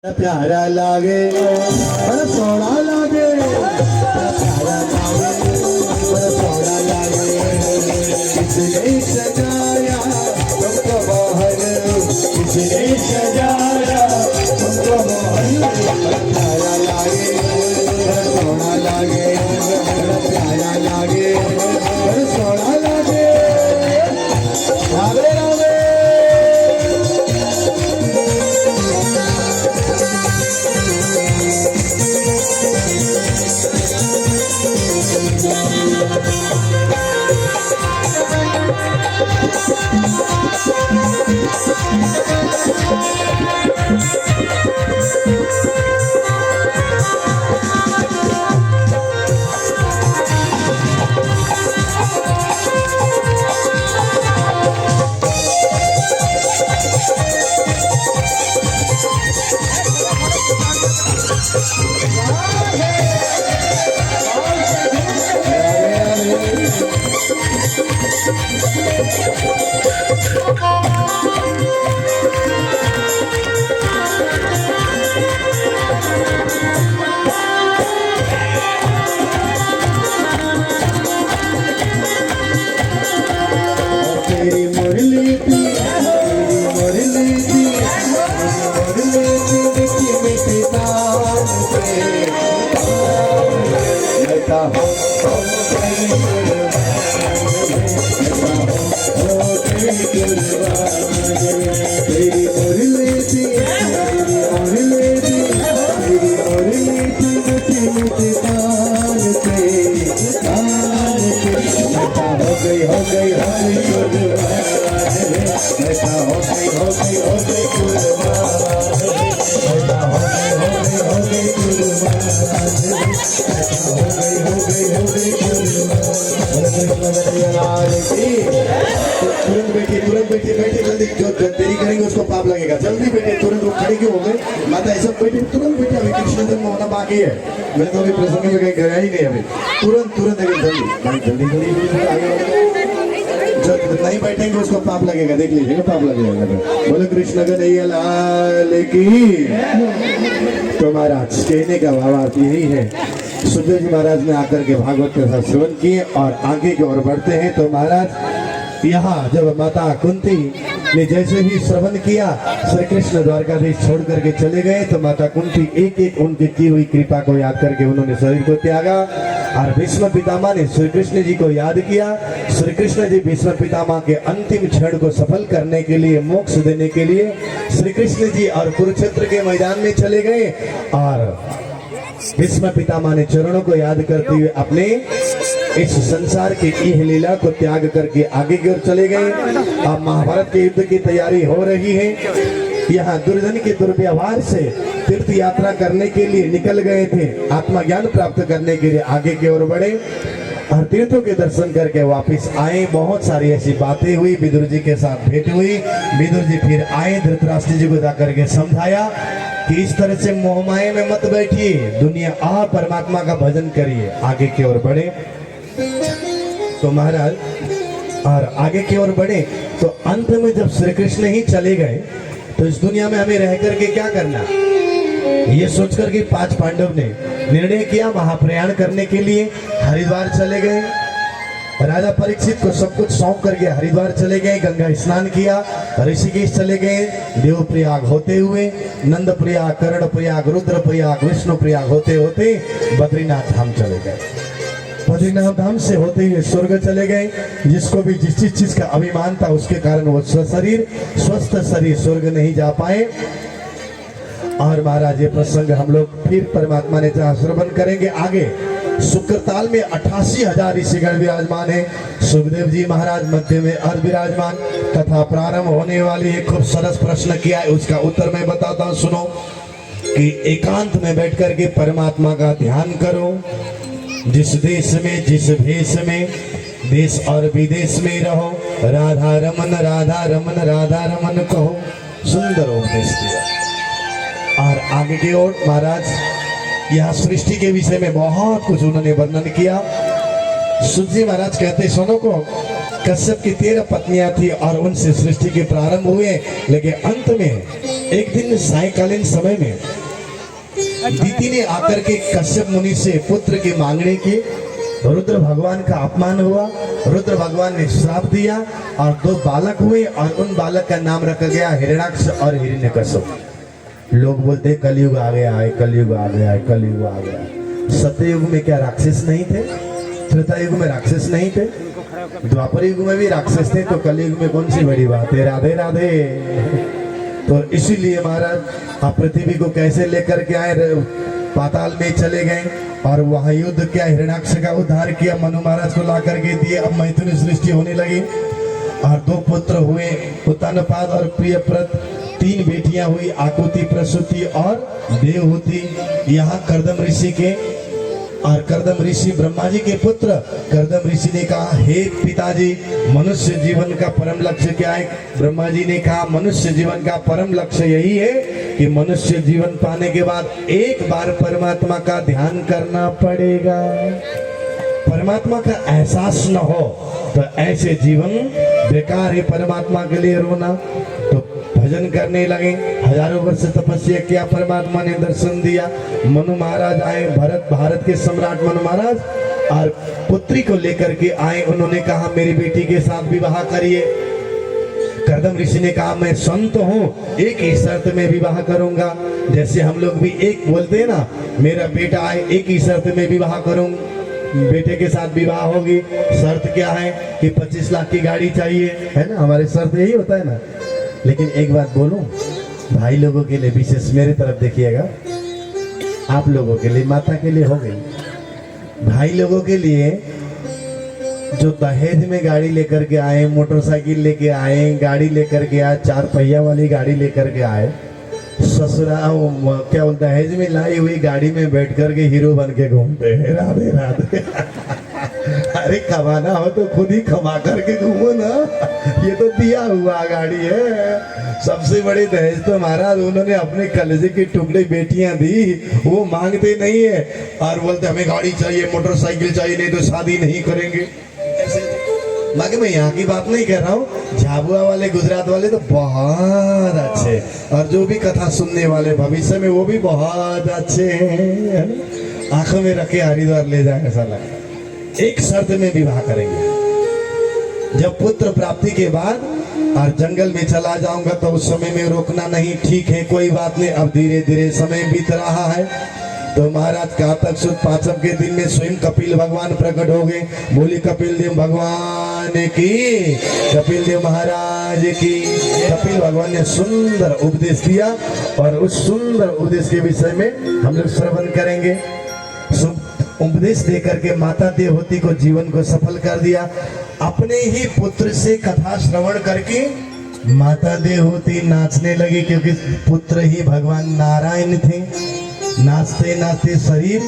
प्यारा लागे बड़ा सोना लागे प्यारा लागे बड़ा सोना लागे किसने सजाया तुमको मोहन किसने सजाया तुमको मोहन प्यारा लागे बड़ा सोना लागे बड़ा प्यारा लागे बड़ा सोना लागे राधे राधे। तेरी मुरली थी मिट्टी मिट्टी तान पे लता हो तेरी मुरली थी मिट्टी मिट्टी तान पे लता हो गई कुर्बान लता हो गई कुर्बान लता हो गई कुर्बान तुरंत बैठी जल्दी जो देरी करेंगे उसको पाप लगेगा। जल्दी बैठे तुरंत वो खड़ी क्यों हो गए माता ऐसा बैठे तुरंत बैठे अभी कृष्ण जन्म होना बाकी है। मैं तो अभी प्रसंग में कहीं गया ही नहीं अभी तुरंत जल्दी जो नहीं बैठेंगे उसको पाप लगेगा। देख लीजिएगा पाप लगेगा। बोले कृष्ण कन्हैया लाल की। तो महाराज कहने का भावार्थ यही है सुखदेव जी महाराज ने आकर के भागवत कथा श्रवण किए और आगे की ओर बढ़ते हैं। तो महाराज यहाँ जब माता कुंती ने जैसे ही श्रवण किया श्री कृष्ण द्वारकाधीश छोड़ करके चले गए तो माता कुंती एक एक उनकी की हुई कृपा को याद करके उन्होंने शरीर को त्यागा और भीष्म पितामह ने श्री कृष्ण जी को याद किया। श्री कृष्ण जी भीष्म पितामह के अंतिम क्षण को सफल करने के लिए मोक्ष देने के लिए श्री कृष्ण जी और कुरुक्षेत्र के मैदान में चले गए और भीष्म पितामह ने चरणों को याद करते हुए अपने इस संसार की इह लीला को त्याग करके आगे की ओर चले गए। अब महाभारत के युद्ध की तैयारी हो रही है। यहाँ दुर्योधन के दुर्व्यवहार से तीर्थ यात्रा करने के लिए निकल गए थे। आत्मज्ञान प्राप्त करने के लिए आगे की ओर बढ़े और तीर्थों के दर्शन करके वापस आए। बहुत सारी ऐसी बातें हुई, विदुर जी के साथ भेंट हुई। विदुर जी फिर आए, धृतराष्ट्र जी को जाकर के समझाया कि इस तरह से मोहमाया में मत बैठिए, दुनिया और परमात्मा का भजन करिए। आगे की ओर बढ़े तो महाराज और आगे की ओर बढ़े तो अंत में जब श्री कृष्ण ही चले गए तो इस दुनिया में हमें रह करके क्या करना, ये सोचकर के पांच पांडव ने निर्णय किया महाप्रयाण करने के लिए हरिद्वार चले गए। राजा परीक्षित को सब कुछ सौंप करके हरिद्वार चले गए, गंगा स्नान किया, ऋषिकेश चले गए, देवप्रयाग होते हुए नंद प्रयाग, कर्ण प्रयाग, रुद्र प्रयाग, विष्णु प्रयाग होते होते बद्रीनाथ धाम चले गए। बद्रीनाथ धाम से होते हुए स्वर्ग चले गए। जिसको भी जिस चीज का अभिमान था उसके कारण वो स्वस्थ शरीर स्वर्ग नहीं जा पाए। और महाराज ये प्रसंग हम लोग फिर परमात्मा ने चाहा श्रवण करेंगे। आगे शुक्रताल में 88,000 ऋषिगण विराजमान है। सुखदेव जी महाराज मध्य में अर्ध विराजमान। कथा प्रारंभ होने वाली है। खूब सरस प्रश्न किया है, उसका उत्तर मैं बताता हूँ, सुनो कि एकांत में बैठ करके परमात्मा का ध्यान करो। जिस देश में जिस भेष में देश और विदेश में रहो, राधा रमन कहो। सुंदर उपदेश दिया। और आगे की ओर महाराज यहाँ सृष्टि के विषय में बहुत कुछ उन्होंने वर्णन किया। सुत जी महाराज कहते सुनो को कश्यप की 13 पत्नियां थी और उनसे सृष्टि के प्रारंभ हुए, लेकिन अंत में एक दिन सायकालीन समय में दीति ने आकर के कश्यप मुनि से पुत्र के मांगने के रुद्र भगवान का अपमान हुआ। रुद्र भगवान ने श्राप दिया और दो बालक हुए और उन बालक का नाम रखा गया हिरण्याक्ष और हिरण्यकश्यप। लोग बोलते कलयुग आ गया है, कलयुग आ गया है, कलयुग आ गया है। सत्ययुग में क्या राक्षस नहीं थे? त्रेता युग में राक्षस नहीं थे? द्वापर युग में भी राक्षस थे, तो कलयुग में कौन सी बड़ी बात है? राधे राधे। तो इसीलिए महाराज आप पृथ्वी को कैसे लेकर के आए? पाताल में चले गए और वहां युद्ध किया, हिरण्याक्ष का उद्धार किया, मनु महाराज को ला करके दिए। अब मैथुन सृष्टि होने लगी और दो पुत्र हुए, उत्तानपाद और प्रियव्रत। तीन बेटियां हुई, आकुति, प्रसूति और देवहूति। यहाँ कर्दम ऋषि के और कर्दम ऋषि ब्रह्मा जी के पुत्र। कर्दम ऋषि ने कहा, हे पिताजी, मनुष्य जीवन का परम लक्ष्य क्या है? ब्रह्मा जी ने कहा, मनुष्य जीवन का परम लक्ष्य यही है कि मनुष्य जीवन पाने के बाद एक बार परमात्मा का ध्यान करना पड़ेगा। परमात्मा का एहसास न हो तो ऐसे जीवन बेकार है। परमात्मा के लिए रोना, तो भजन करने लगे। हजारों वर्ष तपस्या किया, परमात्मा ने दर्शन दिया। मनु महाराज आए, भारत के सम्राट मनु महाराज, और पुत्री को लेकर के आए। उन्होंने कहा, मेरी बेटी के साथ विवाह करिए। कर्दम ऋषि ने कहा, मैं संत हूँ, एक ही शर्त में विवाह करूंगा। जैसे हम लोग भी एक बोलते हैं ना, मेरा बेटा आए, एक ही शर्त में विवाह करूंगा, बेटे के साथ विवाह होगी। शर्त क्या है कि 25 लाख की गाड़ी चाहिए, है ना? हमारे शर्त यही होता है ना। लेकिन एक बात बोलूं, भाई लोगों के लिए विशेष, मेरे तरफ देखिएगा, आप लोगों के लिए, माता के लिए हो गई, भाई लोगों के लिए जो दहेज में गाड़ी लेकर के आए, मोटरसाइकिल लेके आए, गाड़ी लेकर के आए, 4 पहिया वाली गाड़ी लेकर के आए, ससुरा क्या बोलता है, दहेज में लाई हुई गाड़ी में बैठ कर के हीरो बन के घूमते हैं। राधे राधे। अरे कमाना हो तो खुद ही कमा करके घूमो ना, ये तो दिया हुआ गाड़ी है। सबसे बड़ी दहेज तो महाराज उन्होंने अपने कलेजे के टुकड़े बेटियां दी, वो मांगते नहीं है और बोलते हमें गाड़ी चाहिए, मोटरसाइकिल चाहिए, नहीं तो शादी नहीं करेंगे। बाकी मैं यहाँ की बात नहीं कर रहा हूँ, झाबुआ वाले, गुजरात वाले तो बहुत अच्छे, और जो भी कथा सुनने वाले भविष्य में वो भी बहुत अच्छे हैं। आंखों में रखे हरिद्वार ले जाएंगे साला। एक शर्त में विवाह करेंगे, जब पुत्र प्राप्ति के बाद और जंगल में चला जाऊंगा तो उस समय में रोकना नहीं। ठीक है, कोई बात नहीं। अब धीरे धीरे समय बीत रहा है तो महाराज कार्तिक सुद पांचम के दिन में स्वयं कपिल भगवान प्रकट हो गए। बोली कपिल देव भगवान की, कपिल देव महाराज की। कपिल भगवान ने सुंदर उपदेश दिया और उस सुंदर उपदेश के विषय में हम लोग श्रवण करेंगे। उपदेश दे करके माता देवहूति को जीवन को सफल कर दिया। अपने ही पुत्र से कथा श्रवण करके माता देवहूति नाचने लगी, क्योंकि पुत्र ही भगवान नारायण थे। नाचते नाचते शरीर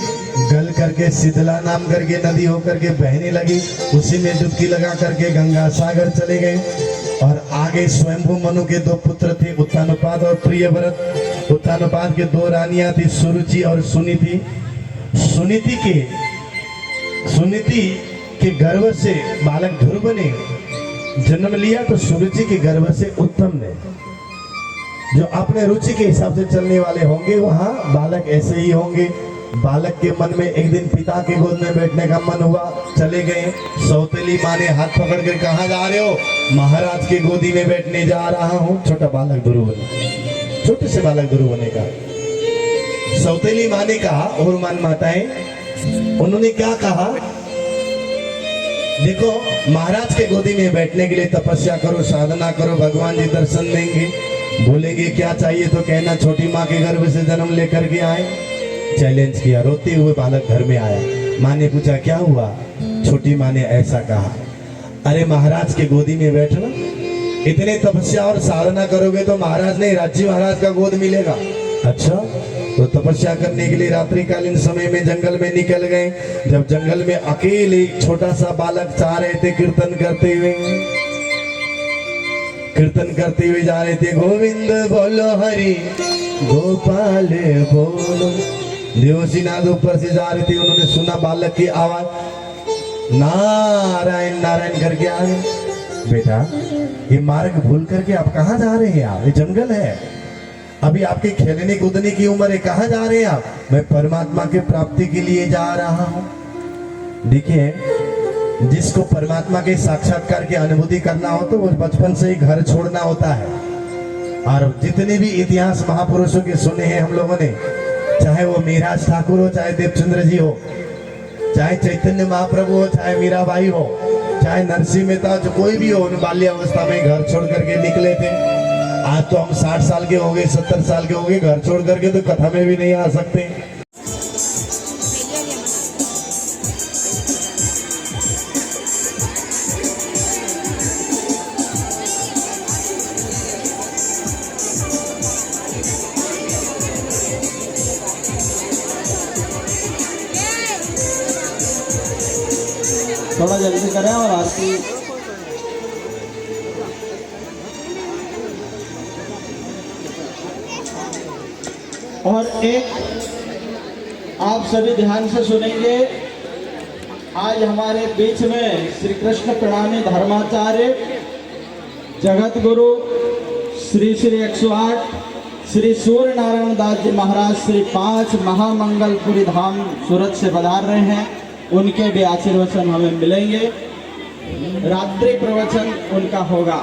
गल करके शीतला नाम करके नदी होकर के बहने लगी। उसी में डुबकी लगा करके गंगा सागर चले गए। और आगे स्वयंभू मनु के 2 पुत्र थे, उत्तानपाद और प्रियव्रत। उत्तानपाद के 2 रानियां थी, सुरुचि और सुनीति। सुनीति के गर्भ से बालक ध्रुव ने जन्म लिया, तो सुरुचि के गर्भ से उत्तम ने, जो अपने रुचि के हिसाब से चलने वाले होंगे वहां बालक ऐसे ही होंगे। बालक के मन में एक दिन पिता के गोद में बैठने का मन हुआ, चले गए। सौतेली माँ ने हाथ पकड़ कर, कहाँ जा रहे हो? महाराज की गोदी में बैठने जा रहा हूँ। छोटा बालक ध्रुव बने, छोटे से बालक ध्रुव बने का। सौतेली माँ ने कहा, और मान माताएं, उन्होंने क्या कहा, देखो महाराज के गोदी में बैठने के लिए तपस्या करो, साधना करो, भगवान जी दर्शन देंगे। बोलेंगे क्या चाहिए तो कहना छोटी माँ के गर्भ से जन्म लेकर के आए। चैलेंज किया। रोते हुए बालक घर में आया। माँ ने पूछा क्या हुआ? छोटी माँ ने ऐसा कहा, अरे महाराज के गोदी में बैठना, इतने तपस्या और साधना करोगे तो महाराज नहीं, राज्य महाराज का गोद मिलेगा। अच्छा, तो तपस्या करने के लिए रात्रिकालीन समय में जंगल में निकल गए। जब जंगल में अकेले छोटा सा बालक जा रहे थे, कीर्तन करते हुए जा रहे थे। गोविंद बोलो हरि गोपाल बोलो। देवसी नाथ ऊपर से जा रहे थे, उन्होंने सुना बालक की आवाज, नारायण नारायण करके आ रहे। बेटा ये मार्ग भूल करके आप कहाँ जा रहे हैं? आप, ये जंगल है, अभी आपके खेलने कूदने की उम्र है, कहाँ जा रहे हैं आप? मैं परमात्मा के प्राप्ति के लिए जा रहा हूँ। देखिए, जिसको परमात्मा के साक्षात्कार की अनुभूति करना हो तो वो बचपन से ही घर छोड़ना होता है। और जितने भी इतिहास महापुरुषों के सुने हैं हम लोगों ने, चाहे वो मीराज ठाकुर हो, चाहे देवचंद्र जी हो, चाहे चैतन्य महाप्रभु हो, चाहे मीराबाई हो, चाहे नरसिंह मेहता, जो कोई भी हो, उन बाल्यावस्था में घर छोड़ करके निकले थे। आज तो हम 60 साल के हो गए, 70 साल के हो गए, घर छोड़ करके तो कथा में भी नहीं आ सकते। थोड़ा जल्दी करें और आरती और एक आप सभी ध्यान से सुनेंगे। आज हमारे बीच में श्री कृष्ण प्रणामी धर्माचार्य जगत गुरु श्री श्री 108 श्री सूर्य नारायण दास जी महाराज श्री 5 महामंगलपुरी धाम सूरत से पधार रहे हैं। उनके भी आशीर्वचन हमें मिलेंगे। रात्रि प्रवचन उनका होगा।